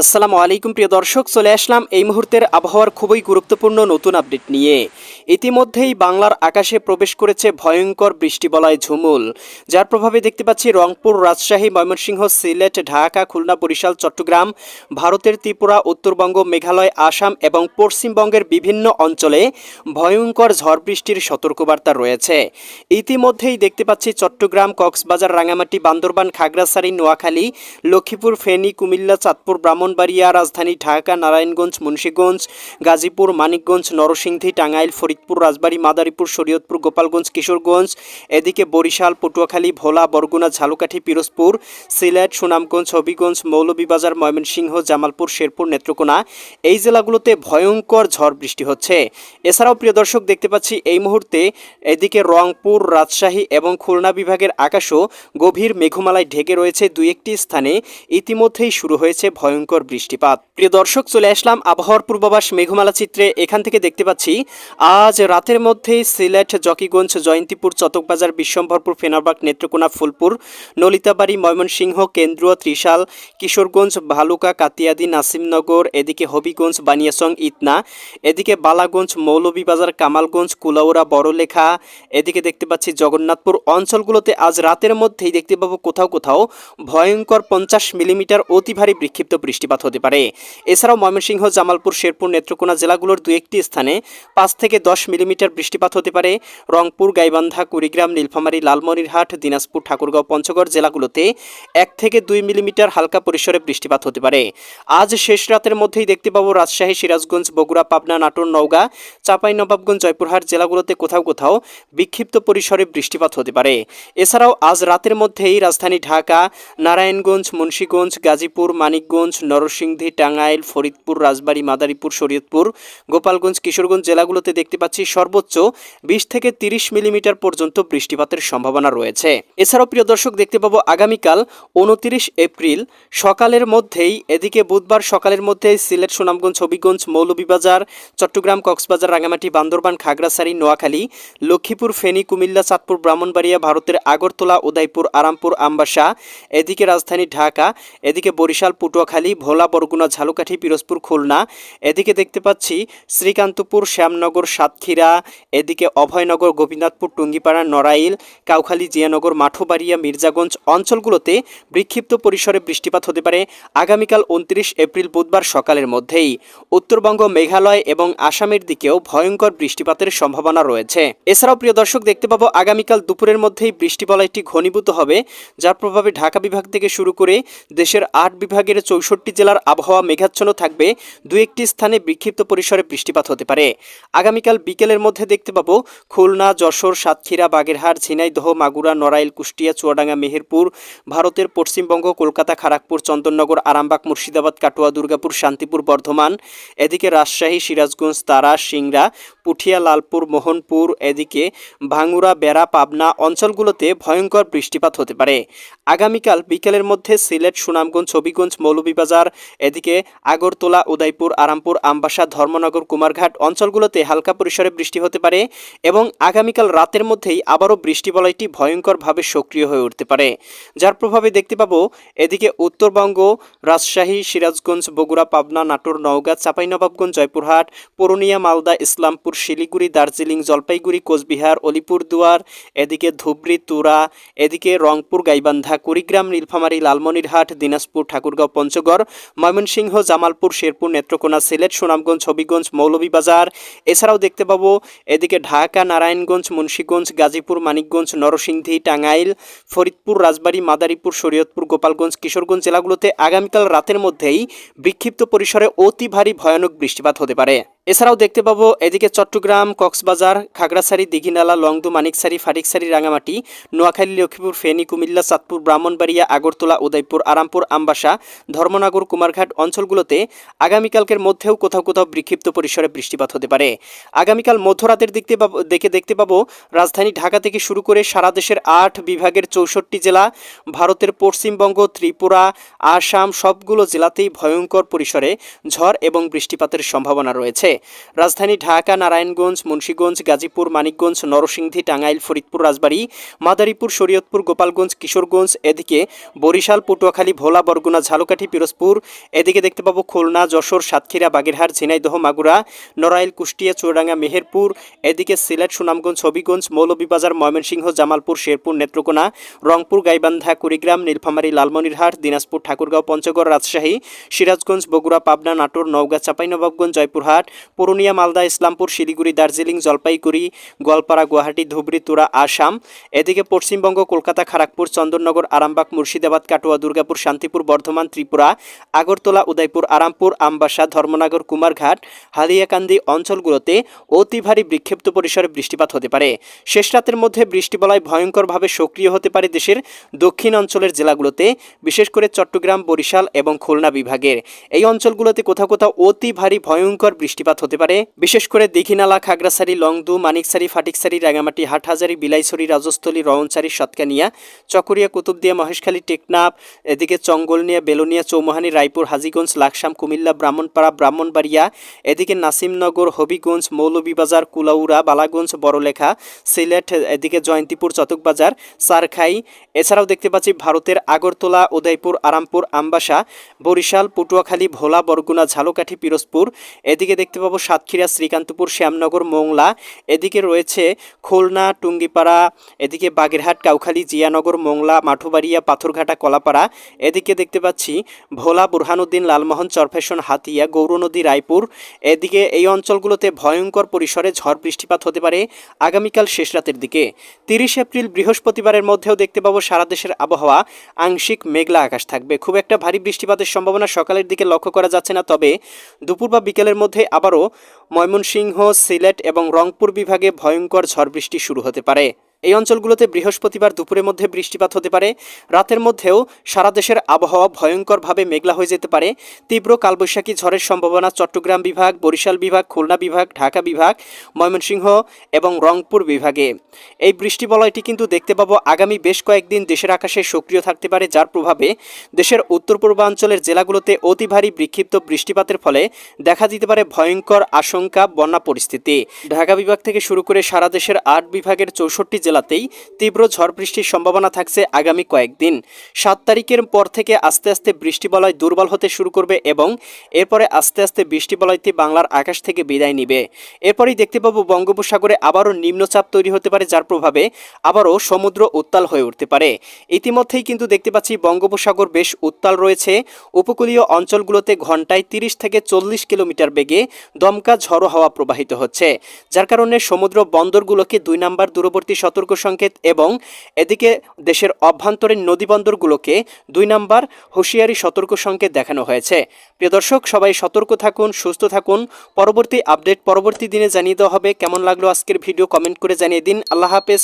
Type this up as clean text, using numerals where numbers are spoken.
আসসালামু আলাইকুম প্রিয় দর্শক, চলে আসলাম এই মুহূর্তের আবহাওয়ার খুবই গুরুত্বপূর্ণ নতুন আপডেট নিয়ে। ইতিমধ্যেই বাংলার আকাশে প্রবেশ করেছে ভয়ঙ্কর বৃষ্টিবলয় ঝুমুল, যার প্রভাবে দেখতে পাচ্ছি রংপুর, রাজশাহী, ময়মনসিংহ, সিলেট, ঢাকা, খুলনা, বরিশাল, চট্টগ্রাম, ভারতের ত্রিপুরা, উত্তরবঙ্গ, মেঘালয়, আসাম এবং পশ্চিমবঙ্গের বিভিন্ন অঞ্চলে ভয়ঙ্কর ঝড় বৃষ্টির সতর্কবার্তা রয়েছে। ইতিমধ্যেই দেখতে পাচ্ছি চট্টগ্রাম, কক্সবাজার, রাঙামাটি, বান্দরবান, খাগড়াছড়ি, নোয়াখালী, লক্ষ্মীপুর, ফেনী, কুমিল্লা, চাঁদপুর, ব্রাহ্মণবাড়িয়া, রাজধানী ঢাকা, নারায়ণগঞ্জ, মুন্সিগঞ্জ, গাজীপুর, মানিকগঞ্জ, নরসিংদী, টাঙ্গাইল, ফরিদপুর, রাজবাড়ী, মাদারীপুর, শরীয়তপুর, গোপালগঞ্জ, কিশোরগঞ্জ, এদিকে বরিশাল, পটুয়াখালী, ভোলা, বরগুনা, ঝালকাঠি, পিরোজপুর, সিলেট, সুনামগঞ্জ, হবিগঞ্জ, মৌলভীবাজার, ময়মনসিংহ, জামালপুর, শেরপুর, নেত্রকোনা, এই জেলাগুলোতে ভয়ঙ্কর ঝড় বৃষ্টি হচ্ছে। এছাড়াও প্রিয় দর্শক দেখতে পাচ্ছি এই মুহূর্তে এদিকে রংপুর, রাজশাহী এবং খুলনা বিভাগের আকাশও গভীর মেঘমালায় ঢেকে রয়েছে। দুই একটি স্থানে ইতিমধ্যেই শুরু হয়েছে ভয়ঙ্কর বৃষ্টিপাত। প্রিয় দর্শক, চলে আসলাম আবহাওয়ার পূর্বাভাস মেঘমালা চিত্রে। এখান থেকে দেখতে পাচ্ছি আজ রাতের মধ্যেই সিলেট, জকিগঞ্জ, জয়ন্তীপুর, চতকবাজার, বিশ্বম্ভরপুর, ফেনারবাগ, নেত্রকোনা, ফুলপুর, নলিতাবাড়ি, ময়মনসিংহ, কেন্দ্রীয়, ত্রিশাল, কিশোরগঞ্জ, ভালুকা, কাতিয়াদি, নাসিমনগর, এদিকে হবিগঞ্জ, বানিয়াসং, ইতনা, এদিকে বালাগঞ্জ, মৌলভীবাজার, কামালগঞ্জ, কুলাউড়া, বড়লেখা, এদিকে দেখতে পাচ্ছি জগন্নাথপুর অঞ্চলগুলোতে আজ রাতের মধ্যেই দেখতে পাবো কোথাও কোথাও ভয়ঙ্কর 50 মিলিমিটার অতি ভারী বিক্ষিপ্ত বৃষ্টিপাত হতে পারে। এছাড়াও ময়মনসিংহ, জামালপুর, শেরপুর, নেত্রকোনা জেলাগুলোর দু একটি স্থানে 5 থেকে 10 মিলিমিটার বৃষ্টিপাত হতে পারে। রংপুর, গাইবান্ধা, কুড়িগ্রাম, নীলফামারী, লালমনিরহাট, দিনাজপুর, ঠাকুরগাঁও, পঞ্চগড় জেলাগুলোতে 1 থেকে 2 মিলিমিটার হালকা পরিসরে বৃষ্টিপাত হতে পারে। আজ শেষ রাতের মধ্যেই দেখতে পাবো রাজশাহী, সিরাজগঞ্জ, বগুড়া, পাবনা, নাটোর, নওগাঁ, চাঁপাইনবাবগঞ্জ, জয়পুরহাট জেলাগুলোতে কোথাও কোথাও বিক্ষিপ্ত পরিসরে বৃষ্টিপাত হতে পারে। এছাড়াও আজ রাতের মধ্যেই রাজধানী ঢাকা, নারায়ণগঞ্জ, মুন্সিগঞ্জ, গাজীপুর, মানিকগঞ্জ, নরসিংদী, টাঙ্গাইল, ফরিদপুর, রাজবাড়ী, মাদারীপুর, শরীয়তপুর, গোপালগঞ্জ, কিশোরগঞ্জ জেলাগুলোতে দেখতে পাচ্ছি সর্বোচ্চ 20 থেকে 30 মিলিমিটার পর্যন্ত বৃষ্টিপাতের সম্ভাবনা রয়েছে। এছাড়াও প্রিয় দর্শক দেখতে পাবো আগামীকাল 29 এপ্রিল সকালের মধ্যেই, এদিকে বুধবার সকালের মধ্যেই সিলেট, সুনামগঞ্জ, হবিগঞ্জ, মৌলভীবাজার, চট্টগ্রাম, কক্সবাজার, রাঙামাটি, বান্দরবান, খাগড়াছড়ি, নোয়াখালী, লক্ষ্মীপুর, ফেনী, কুমিল্লা, চাঁদপুর, ব্রাহ্মণবাড়িয়া, ভারতের আগরতলা, উদয়পুর, আরামপুর, আমবাসা, এদিকে রাজধানী ঢাকা, এদিকে বরিশাল, পটুয়াখালী, ভোলা, বরগুনা, ঝালকাঠি, পিরোজপুর, খুলনা, এদিকে দেখতে পাচ্ছি শ্রীকান্তপুর, শ্যামনগর, সাতক্ষীরা, এদিকে অভয়নগর, গোপীনাথপুর, টুঙ্গিপাড়া, নড়াইল, কাউখালী, জিয়ানগর, মাঠবাড়িয়া, মির্জাগঞ্জ অঞ্চলগুলোতে বিক্ষিপ্ত পরিসরে বৃষ্টিপাত হতে পারে আগামীকাল 29 এপ্রিল বুধবার সকালের মধ্যেই। উত্তরবঙ্গ, মেঘালয় এবং আসামের দিকেও ভয়ঙ্কর বৃষ্টিপাতের সম্ভাবনা রয়েছে। এছাড়াও প্রিয় দর্শক দেখতে পাবো আগামীকাল দুপুরের মধ্যেই বৃষ্টিবলয়টি ঘনীভূত হবে, যার প্রভাবে ঢাকা বিভাগ থেকে শুরু করে দেশের 8 বিভাগের 64 জেলার আবহাওয়া মেঘাচ্ছন্ন থাকবে। দু একটি স্থানে বিক্ষিপ্ত পরিসরে বৃষ্টিপাত হতে পারে। আগামীকাল বিকেলের মধ্যে দেখতে পাবো খুলনা, যশোর, সাতক্ষীরা, বাগেরহাট, ঝিনাইদহ, মাগুরা, নড়াইল, কুষ্টিয়া, চুয়াডাঙ্গা, মেহেরপুর, ভারতের পশ্চিমবঙ্গ, কলকাতা, খড়গপুর, চন্দননগর, আরামবাগ, মুর্শিদাবাদ, কাটোয়া, দুর্গাপুর, শান্তিপুর, বর্ধমান, এদিকে রাজশাহী, সিরাজগঞ্জ, তারা, সিংড়া, পুঠিয়া, লালপুর, মোহনপুর, এদিকে ভাঙ্গুড়া, বেড়া, পাবনা অঞ্চলগুলোতে ভয়ঙ্কর বৃষ্টিপাত হতে পারে। আগামীকাল বিকেলের মধ্যে সিলেট, সুনামগঞ্জ, হবিগঞ্জ, মৌলভীবাজার, এদিকে আগরতলা, উদয়পুর, আরামপুর, আমবাসা, ধর্মনগর, কুমারঘাট অঞ্চলগুলোতে হালকা পরিসরে বৃষ্টি হতে পারে এবং আগামীকাল রাতের মধ্যেই আবারও বৃষ্টিবলয়টি ভয়ঙ্করভাবে সক্রিয় হয়ে উঠতে পারে, যার প্রভাবে দেখতে পাবো এদিকে উত্তরবঙ্গ, রাজশাহী, সিরাজগঞ্জ, বগুড়া, পাবনা, নাটোর, নওগাঁ, চাঁপাইনবাবগঞ্জ, জয়পুরহাট, পুরুলিয়া, মালদা, ইসলামপুর, শিলিগুড়ি, দার্জিলিং, জলপাইগুড়ি, কোচবিহার, আলিপুরদুয়ার, এদিকে ধুবড়ী, তুরা, এদিকে রংপুর, গাইবান্ধা, কুড়িগ্রাম, নীলফামারী, লালমনিরহাট, দিনাজপুর, ঠাকুরগাঁও, পঞ্চগড়, ময়মনসিংহ, জামালপুর, শেরপুর, নেত্রকোনা, সিলেট, সুনামগঞ্জ, হবিগঞ্জ, মৌলভীবাজার। এছাড়াও দেখতে পাবো এদিকে ঢাকা, নারায়ণগঞ্জ, মুন্সিগঞ্জ, গাজীপুর, মানিকগঞ্জ, নরসিংদী, টাঙ্গাইল, ফরিদপুর, রাজবাড়ী, মাদারীপুর, শরীয়তপুর, গোপালগঞ্জ, কিশোরগঞ্জ জেলাগুলোতে আগামীকাল রাতের মধ্যেই বিক্ষিপ্ত পরিসরে অতি ভারী ভয়ানক বৃষ্টিপাত হতে পারে। এছাড়াও দেখতে পাবো এদিকে চট্টগ্রাম, কক্সবাজার, খাগড়াছড়ি, দিঘিনালা, লংদু, মানিকছড়ি, ফাটিকছড়ি, রাঙামাটি, নোয়াখালী, লক্ষ্মীপুর, ফেনী, কুমিল্লা, চাঁদপুর, ব্রাহ্মণবাড়িয়া, আগরতলা, উদয়পুর, আরামপুর, আমবাসা, ধর্মনগর, কুমারঘাট অঞ্চলগুলোতে আগামীকালকের মধ্যেও কোথাও কোথাও বিক্ষিপ্ত পরিসরে বৃষ্টিপাত হতে পারে। আগামীকাল মধ্যরাতের দেখতে পাবো রাজধানী ঢাকা থেকে শুরু করে সারা দেশের 8 বিভাগের 64 জেলা, ভারতের পশ্চিমবঙ্গ, ত্রিপুরা, আসাম সবগুলো জেলাতেই ভয়ঙ্কর পরিসরে ঝড় এবং বৃষ্টিপাতের সম্ভাবনা রয়েছে। রাজধানী ঢাকা, নারায়ণগঞ্জ, মুন্সিগঞ্জ, গাজীপুর, মানিকগঞ্জ, নরসিংদী, টাঙ্গাইল, ফরিদপুর, রাজবাড়ী, মাদারীপুর, শরীয়তপুর, গোপালগঞ্জ, কিশোরগঞ্জ, এদিকে বরিশাল, পটুয়াখালী, ভোলা, বরগুনা, ঝালকাঠি, পিরোজপুর, এদিকে দেখতে পাবো খুলনা, যশোর, সাতক্ষীরা, বাগেরহাট, ঝিনাইদহ, মাগুরা, নড়াইল, কুষ্টিয়া, চুয়াডাঙ্গা, মেহেরপুর, এদিকে সিলেট, সুনামগঞ্জ, হবিগঞ্জ, মৌলভীবাজার, ময়মনসিংহ, জামালপুর, শেরপুর, নেত্রকোনা, রংপুর, গাইবান্ধা, কুড়িগ্রাম, নীলফামারী, লালমনিরহাট, দিনাজপুর, ঠাকুরগাঁও, পঞ্চগড়, রাজশাহী, সিরাজগঞ্জ, বগুড়া, পাবনা, নাটোর, নওগাঁ, চাঁপাইনবাবগঞ্জ, জয়পুরহাট, পুরুলিয়া, মালদা, ইসলামপুর, শিলিগুড়ি, দার্জিলিং, জলপাইগুড়ি, গোয়ালপাড়া, গুয়াহাটি, ধুবড়ী, তুরা, আসাম, এদিকে পশ্চিমবঙ্গ, কলকাতা, খড়গপুর, চন্দননগর, আরামবাগ, মুর্শিদাবাদ, কাটোয়া, দুর্গাপুর, শান্তিপুর, বর্ধমান, ত্রিপুরা, আগরতলা, উদয়পুর, আরামপুর, আমবাসা, ধর্মনগর, কুমারঘাট, হালিয়াকান্দি অঞ্চলগুলোতে অতি ভারী বিক্ষিপ্ত পরিসরে বৃষ্টিপাত হতে পারে। শেষ রাতের মধ্যে বৃষ্টিবলয় ভয়ঙ্করভাবে সক্রিয় হতে পারে দেশের দক্ষিণ অঞ্চলের জেলাগুলোতে, বিশেষ করে চট্টগ্রাম, বরিশাল এবং খুলনা বিভাগের এই অঞ্চলগুলোতে কোথাও কোথাও অতি ভারী ভয়ঙ্কর বৃষ্টিপাত হতে পারে। বিশেষ করে দীঘিনালা, খাগড়াছড়ি, লংদু, মানিকছড়ি, ফাটিকছড়ি, রাঙামাটি, হাটহাজারী, বিলাইছড়ি, রাজস্থলী, রওনছড়ি, সতকানিয়া, চকরিয়া, কুতুবদিয়া, মহেশখালী, টেকনাফ, এদিকে চঙ্গলনিয়া, বেলোনিয়া, চৌমুহানি, রায়পুর, হাজীগঞ্জ, লাকসাম, কুমিল্লা, ব্রাহ্মণপাড়া, ব্রাহ্মণবাড়িয়া, এদিকে নাসিমনগর, হবিগঞ্জ, মৌলভীবাজার, কুলাউড়া, বালাগঞ্জ, বড়লেখা, সিলেট, এদিকে জয়ন্তীপুর, চতকবাজার, সারখাই, এছাড়াও দেখতে পাচ্ছি ভারতের আগরতলা, উদয়পুর, আরামপুর, আমবাসা, বরিশাল, পটুয়াখালী, ভোলা, বরগুনা, ঝালকাঠি, পিরোজপুর, এদিকে দেখতে পাবো সাতক্ষীরা, শ্রীকান্তপুর, শ্যামনগর, মোংলা, এদিকে রয়েছে খুলনা, টুঙ্গিপাড়া, এদিকে বাগেরহাট, কাউখালী, জিয়ানগর, মোংলা, মাঠুবাড়িয়া, পাথরঘাটা, কলাপাড়া, এদিকে দেখতে পাচ্ছি ভোলা, বুরহানুদ্দিন, লালমোহন, চরফেশন, হাতিয়া, গৌরনদী, রায়পুর, এদিকে এই অঞ্চলগুলোতে ভয়ঙ্কর পরিসরে ঝড় বৃষ্টিপাত হতে পারে আগামীকাল শেষ রাতের দিকে। 30 এপ্রিল বৃহস্পতিবারের মধ্যেও দেখতে পাবো সারা দেশের আবহাওয়া আংশিক মেঘলা আকাশ থাকবে। খুব একটা ভারী বৃষ্টিপাতের সম্ভাবনা সকালের দিকে লক্ষ্য করা যাচ্ছে না, তবে দুপুর বা বিকেলের মধ্যে আবারও ময়মনসিংহ, সিলেট এবং রংপুর বিভাগে ভয়ঙ্কর ঝড় বৃষ্টি শুরু হতে পারে। এই অঞ্চলগুলোতে বৃহস্পতিবার দুপুরের মধ্যে বৃষ্টিপাত হতে পারে। রাতের মধ্যেও সারা দেশের আবহাওয়া ভয়ঙ্করভাবে মেঘলা হয়ে যেতে পারে। তীব্র কালবৈশাখী ঝড়ের সম্ভাবনা চট্টগ্রাম বিভাগ, বরিশাল বিভাগ, খুলনা বিভাগ, ঢাকা বিভাগ, ময়মনসিংহ এবং রংপুর বিভাগে। এই বৃষ্টিবলয়টি কিন্তু দেখতে পাবো আগামী বেশ কয়েকদিন দেশের আকাশে সক্রিয় থাকতে পারে, যার প্রভাবে দেশের উত্তর পূর্বাঞ্চলের জেলাগুলোতে অতি ভারী বিক্ষিপ্ত বৃষ্টিপাতের ফলে দেখা দিতে পারে ভয়ঙ্কর আশঙ্কা বন্যা পরিস্থিতি। ঢাকা বিভাগ থেকে শুরু করে সারা দেশের 8 বিভাগের 64 জেলাতেই তীব্র ঝড় বৃষ্টির সম্ভাবনা থাকছে আগামী কয়েকদিন। 7 তারিখের পর থেকে আস্তে আস্তে বৃষ্টিবলয় দুর্বল হতে শুরু করবে এবং এরপরে আস্তে আস্তে বৃষ্টিবলয়টি বাংলার আকাশ থেকে বিদায় নিবে। এরপরেই দেখতে পাবো বঙ্গোপসাগরে আবারও নিম্নচাপ তৈরি হতে পারে, যার প্রভাবে আবারও সমুদ্র উত্তাল হয়ে উঠতে পারে। ইতিমধ্যেই কিন্তু দেখতে পাচ্ছি বঙ্গোপসাগর বেশ উত্তাল রয়েছে। উপকূলীয় অঞ্চলগুলোতে ঘন্টায় 30 থেকে 40 কিলোমিটার বেগে দমকা ঝড়ো হাওয়া প্রবাহিত হচ্ছে, যার কারণে সমুদ্র বন্দরগুলোকে 2 নম্বর দূরবর্তী সতর্ক সংকেত এবং এদিকে দেশের অভ্যন্তরীণ নদীবন্দরগুলোকে 2 নম্বর হুঁশিয়ারি সতর্ক সংকেত দেখানো হয়েছে। প্রিয় দর্শক, সবাই সতর্ক থাকুন, সুস্থ থাকুন। পরবর্তী আপডেট পরবর্তী দিনে জানিয়ে দেওয়া হবে। কেমন লাগলো আজকের ভিডিও কমেন্ট করে জানিয়ে দিন। আল্লাহ হাফেজ।